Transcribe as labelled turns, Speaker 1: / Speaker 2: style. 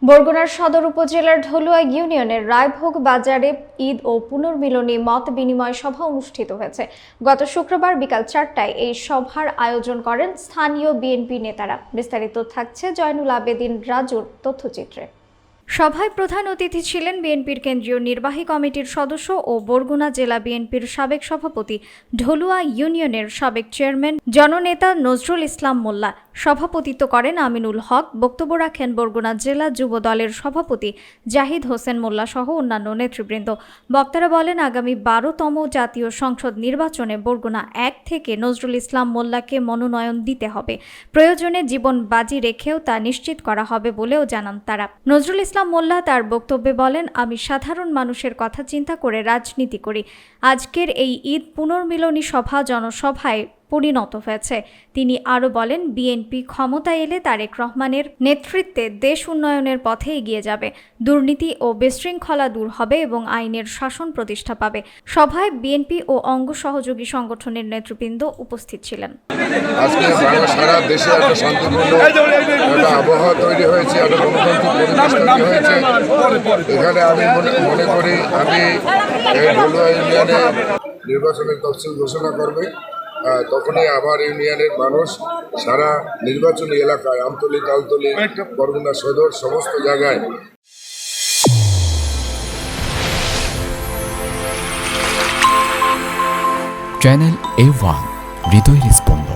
Speaker 1: বরগুনার সদর উপজেলার ঢলুয়া ইউনিয়নের রায়ভোগ বাজারে ঈদ ও পুনর্মিলনী মত বিনিময় সভা অনুষ্ঠিত হয়েছে। গত শুক্রবার বিকাল 4টায় এই সভার আয়োজন করেন স্থানীয় বিএনপি নেতারা। বিস্তারিত থাকছে জয়নুল আবেদিন রাজুর তথ্যচিত্রে। সভায় প্রধান অতিথি ছিলেন বিএনপির কেন্দ্রীয় নির্বাহী কমিটির সদস্য ও বরগুনা জেলা বিএনপির সাবেক সভাপতি, ঢলুয়া ইউনিয়নের সাবেক চেয়ারম্যান জননেতা নজরুল ইসলাম মোল্লা। সভাপতিত্ব করেন আমিনুল হক। বক্তব্য রাখেন বরগুনা জেলা যুব দলের সভাপতি জাহিদ হোসেন মোল্লা সহ অন্যান্য নেতৃবৃন্দ। বক্তারা বলেন, আগামী 12তম জাতীয় সংসদ নির্বাচনে বরগুনা 1 থেকে নজরুল ইসলাম মোল্লাকে মনোনয়ন দিতে হবে। প্রয়োজনে জীবন বাজি রেখেও তা নিশ্চিত করা হবে বলেও জানান তারা। নজরুল ইসলাম মোল্লা তার বক্তব্যে বলেন, আমি সাধারণ মানুষের কথা চিন্তা করে রাজনীতি করি। আজকের এই ঈদ পুনর্মিলনী সভা জনসভায় পরিণত হয়েছে। তিনি আরও বলেন, বিএনপি ক্ষমতায় এলে তারেক রহমানের নেতৃত্বে দেশ উন্নয়নের পথে এগিয়ে যাবে। দুর্নীতি ও বিশৃঙ্খলা দূর হবে এবং আইনের শাসন প্রতিষ্ঠা পাবে। সভায় বিএনপি ও অঙ্গ সহযোগী সংগঠনের নেতৃবৃন্দ উপস্থিত ছিলেন।
Speaker 2: আজকে সারা দেশে একটা শান্তিপূর্ণ একটা আবহাওয়া তৈরি হয়েছে, একটা গণতান্ত্রিক পরিবেশ তৈরি হয়েছে। এখানে আমি মনে করি আমি ঢলুয়া ইউনিয়নে নির্বাচনের তফসিল ঘোষণা করবে, তখনই আমার ইউনিয়নের মানুষ সারা নির্বাচনী এলাকায় আমতলী, তালতলী, বরগুনা সদর সমস্ত জায়গায়
Speaker 3: চ্যানেল A1 হৃদয়ের স্পন্দন।